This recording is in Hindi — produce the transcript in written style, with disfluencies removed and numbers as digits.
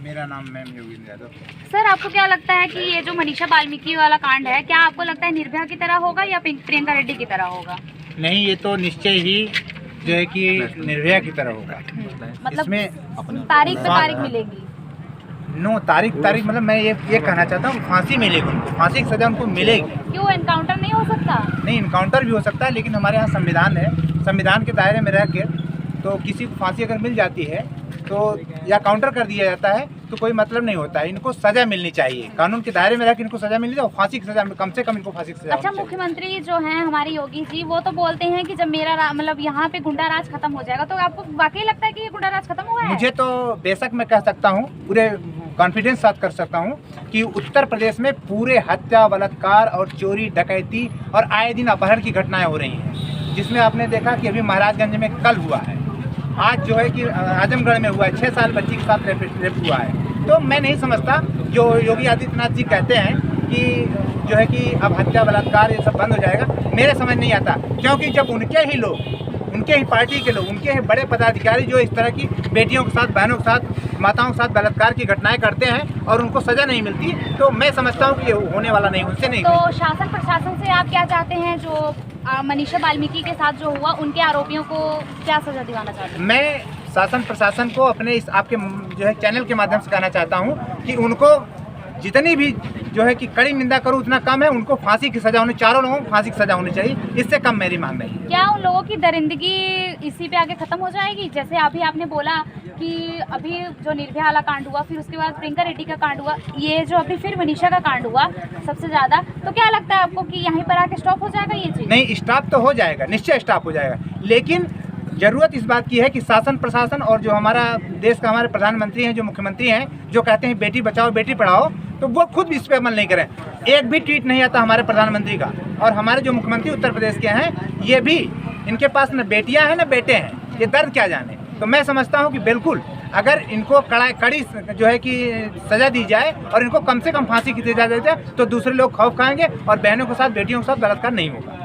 मेरा नाम मैम योगेंद्र यादव। सर, आपको क्या लगता है कि ये जो मनीषा वाल्मीकि वाला कांड है, क्या आपको लगता है निर्भया की तरह होगा या प्रियंका रेड्डी की तरह होगा? नहीं, ये तो निश्चय ही जो है कि निर्भया की तरह होगा। मतलब इसमें तारीख पे तारीख मिलेगी? नो, तारीख मतलब मैं ये कहना चाहता हूँ, फांसी मिलेगी उनको, फांसी की सजा उनको मिलेगी। क्यों, एनकाउंटर नहीं हो सकता? नहीं, इनकाउंटर भी हो सकता है, लेकिन हमारे यहाँ संविधान है, संविधान के दायरे में रह के तो किसी को फांसी अगर मिल जाती है तो या काउंटर कर दिया जाता है तो कोई मतलब नहीं होता है। इनको सजा मिलनी चाहिए, कानून के दायरे में रह के इनको सजा मिलनी चाहिए, और फांसी की सजा कम से कम इनको फांसी की सजा। अच्छा, मुख्यमंत्री जो हैं हमारे योगी जी, वो तो बोलते हैं कि जब मेरा मतलब यहाँ पे गुंडा राज खत्म हो जाएगा, तो आपको वाकई लगता है कि ये गुंडा राज खत्म हुआ है? मुझे तो बेशक मैं कह सकता हूँ, पूरे कॉन्फिडेंस साथ कर सकता हूँ कि उत्तर प्रदेश में पूरे हत्या, बलात्कार और चोरी, डकैती और आए दिन अपहरण की घटनाएं हो रही हैं, जिसमें आपने देखा कि अभी महाराजगंज में कल हुआ है, आज जो है कि आजमगढ़ में हुआ है, 6 साल बच्ची के साथ रेप हुआ है। तो मैं नहीं समझता जो योगी आदित्यनाथ जी कहते हैं कि जो है कि अब हत्या, बलात्कार ये सब बंद हो जाएगा, मेरे समझ नहीं आता। क्योंकि जब उनके ही लोग, उनके ही पार्टी के लोग, उनके ही बड़े पदाधिकारी जो इस तरह की बेटियों के साथ, बहनों के साथ, माताओं के साथ बलात्कार की घटनाएं करते हैं और उनको सजा नहीं मिलती, तो मैं समझता हूँ कि ये होने वाला नहीं, उनसे नहीं। तो शासन प्रशासन से आप क्या चाहते हैं, जो मनीषा वाल्मीकि के साथ जो हुआ, उनके आरोपियों को क्या सजा दिलाना चाहते हैं? मैं शासन प्रशासन को अपने इस आपके जो है चैनल के माध्यम से कहना चाहता हूँ कि उनको जितनी भी जो है कि कड़ी निंदा करूँ उतना कम है। उनको फांसी की सजा होनी, चारों लोगों को फांसी की सजा होनी चाहिए, इससे कम मेरी मांग नहीं है। क्या उन लोगों की दरिंदगी इसी पे आगे खत्म हो जाएगी? जैसे अभी आपने बोला कि अभी जो निर्भया वाला कांड हुआ, फिर उसके बाद प्रियंका रेड्डी का कांड हुआ, ये जो अभी फिर मनीषा का कांड हुआ सबसे ज्यादा, तो क्या लगता है आपको कि यहीं पर आके स्टॉप हो जाएगा ये चीज? नहीं, स्टॉप तो हो जाएगा, निश्चय स्टॉप हो जाएगा, लेकिन जरूरत इस बात की है कि शासन प्रशासन और जो हमारा देश का हमारे प्रधानमंत्री हैं, जो मुख्यमंत्री हैं, जो कहते हैं बेटी बचाओ बेटी पढ़ाओ, तो वो खुद इस पर अमल नहीं करें। एक भी ट्वीट नहीं आता हमारे प्रधानमंत्री का, और हमारे जो मुख्यमंत्री उत्तर प्रदेश के हैं, ये भी, इनके पास न बेटियां हैं न बेटे हैं, ये दर्द क्या जाने। तो मैं समझता हूँ कि बिल्कुल अगर इनको कड़ी जो है कि सजा दी जाए और इनको कम से कम फांसी की सजा दी जाए, तो दूसरे लोग खौफ खाएंगे और बहनों के साथ, बेटियों के साथ बलात्कार नहीं होगा।